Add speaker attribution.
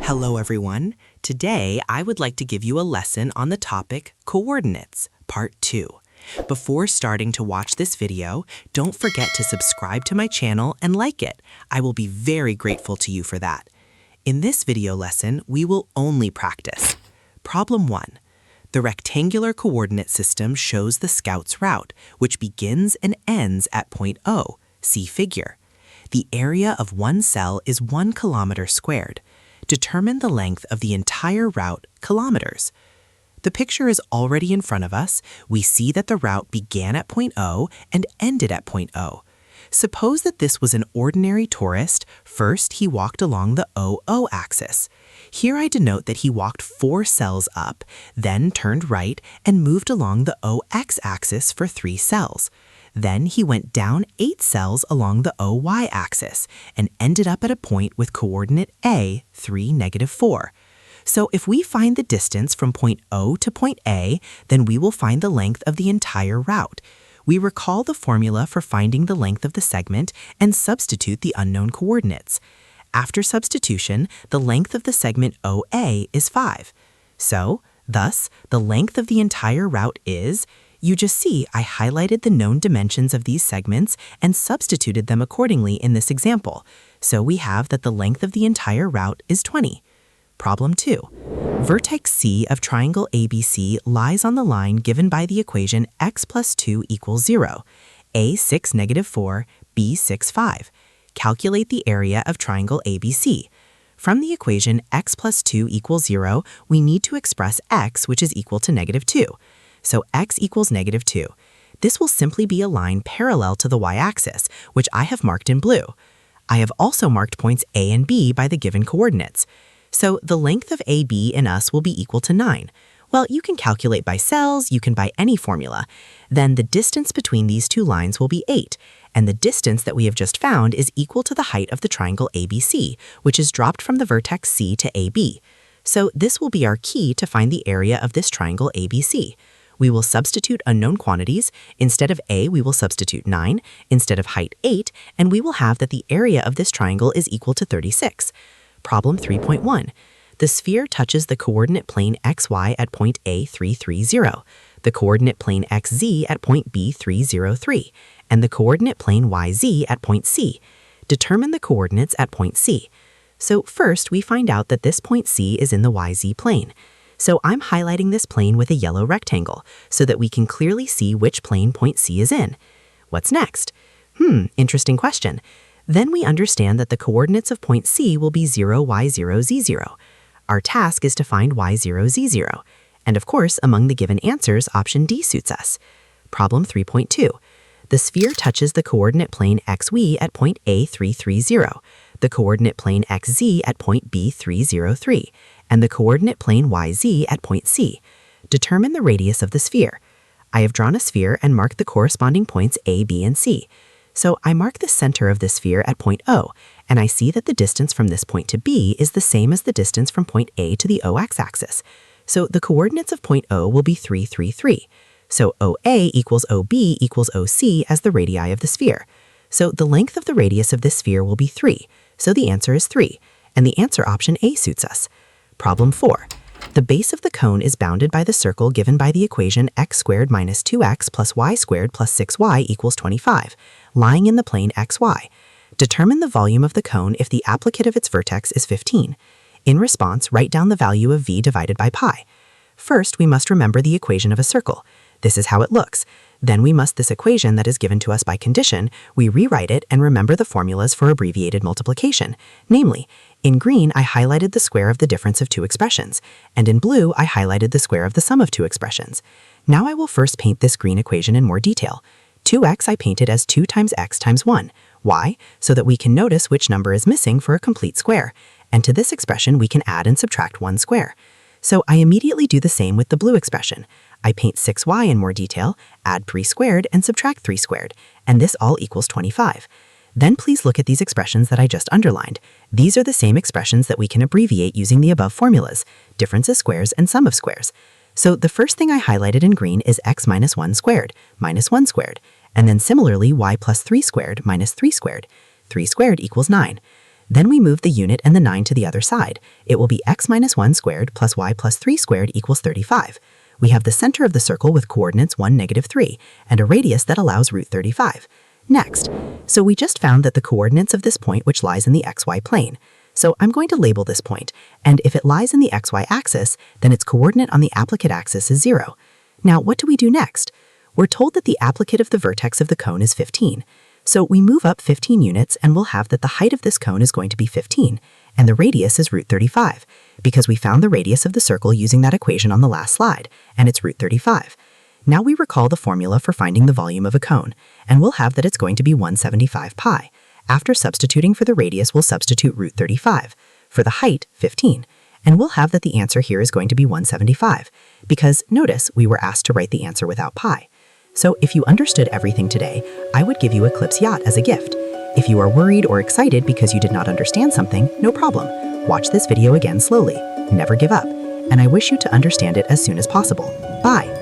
Speaker 1: Hello everyone. Today I would like to give you a lesson on the topic coordinates, part 2. Before starting to watch this video, don't forget to subscribe to my channel and like it. I will be very grateful to you for that. In this video lesson, we will only practice. Problem 1. The rectangular coordinate system shows the scout's route, which begins and ends at point O. See figure. The area of one cell is 1 kilometer squared. Determine the length of the entire route, kilometers. The picture is already in front of us. We see that the route began at point O and ended at point O. Suppose that this was an ordinary tourist. First, he walked along the OO axis. Here I denote that he walked 4 cells up, then turned right and moved along the OX axis for 3 cells. Then he went down 8 cells along the OY axis and ended up at a point with coordinate A, 3, -4. So if we find the distance from point O to point A, then we will find the length of the entire route. We recall the formula for finding the length of the segment and substitute the unknown coordinates. After substitution, the length of the segment OA is 5. So, thus, the length of the entire route is, you just see I highlighted the known dimensions of these segments and substituted them accordingly in this example. So we have that the length of the entire route is 20. Problem 2. Vertex C of triangle ABC lies on the line given by the equation x plus 2 equals 0, a 6 -4, b 6 5. Calculate the area of triangle ABC. From the equation x plus 2 equals 0, we need to express x, which is equal to -2. So x equals -2. This will simply be a line parallel to the y-axis, which I have marked in blue. I have also marked points A and B by the given coordinates. So the length of AB in us will be equal to 9. Well, you can calculate by cells, you can by any formula. Then the distance between these two lines will be 8, and the distance that we have just found is equal to the height of the triangle ABC, which is dropped from the vertex C to AB. So this will be our key to find the area of this triangle ABC. We will substitute unknown quantities. Instead of A, we will substitute 9, instead of height 8, and we will have that the area of this triangle is equal to 36. Problem 3.1. The sphere touches the coordinate plane xy at point A 330, the coordinate plane xz at point B 303, and the coordinate plane yz at point C. Determine the coordinates at point C. So first, we find out that this point C is in the yz plane. So I'm highlighting this plane with a yellow rectangle so that we can clearly see which plane point C is in. What's next? Interesting question. Then we understand that the coordinates of point C will be 0, y0, z0. Our task is to find y0, z0. And of course, among the given answers, option D suits us. Problem 3.2. The sphere touches the coordinate plane xy at point A 330, the coordinate plane xz at point B 303, and the coordinate plane yz at point C. Determine the radius of the sphere. I have drawn a sphere and marked the corresponding points A, B, and C. So I mark the center of the sphere at point O, and I see that the distance from this point to B is the same as the distance from point A to the OX axis. So the coordinates of point O will be 3, 3, 3. So OA equals OB equals OC as the radii of the sphere. So the length of the radius of this sphere will be 3. So the answer is 3, and the answer option A suits us. Problem 4. The base of the cone is bounded by the circle given by the equation x squared minus 2x plus y squared plus 6y equals 25, lying in the plane xy. Determine the volume of the cone if the applicate of its vertex is 15. In response, write down the value of v divided by pi. First, we must remember the equation of a circle. This is how it looks. Then we must this equation that is given to us by condition, we rewrite it and remember the formulas for abbreviated multiplication. Namely, in green, I highlighted the square of the difference of two expressions, and in blue, I highlighted the square of the sum of two expressions. Now I will first paint this green equation in more detail. 2x I painted as 2 times x times 1. Why? So that we can notice which number is missing for a complete square. And to this expression, we can add and subtract 1 square. So I immediately do the same with the blue expression. I paint 6y in more detail, add 3 squared, and subtract 3 squared, and this all equals 25. Then please look at these expressions that I just underlined. These are the same expressions that we can abbreviate using the above formulas, difference of squares and sum of squares. So the first thing I highlighted in green is x minus 1 squared, minus 1 squared. And then similarly, y plus 3 squared minus 3 squared. 3 squared equals 9. Then we move the unit and the 9 to the other side. It will be x minus 1 squared plus y plus 3 squared equals 35. We have the center of the circle with coordinates 1, negative 3, and a radius that allows root 35. Next, so we just found that the coordinates of this point which lies in the xy plane. So I'm going to label this point, and if it lies in the xy axis, then its coordinate on the applicate axis is 0. Now, what do we do next? We're told that the applicate of the vertex of the cone is 15. So we move up 15 units and we'll have that the height of this cone is going to be 15, and the radius is root 35, because we found the radius of the circle using that equation on the last slide, and it's root 35. Now we recall the formula for finding the volume of a cone, and we'll have that it's going to be 175 pi. After substituting for the radius, we'll substitute root 35. For the height, 15. And we'll have that the answer here is going to be 175, because notice we were asked to write the answer without pi. So if you understood everything today, I would give you Eclipse Yacht as a gift. If you are worried or excited because you did not understand something, no problem. Watch this video again slowly. Never give up. And I wish you to understand it as soon as possible. Bye.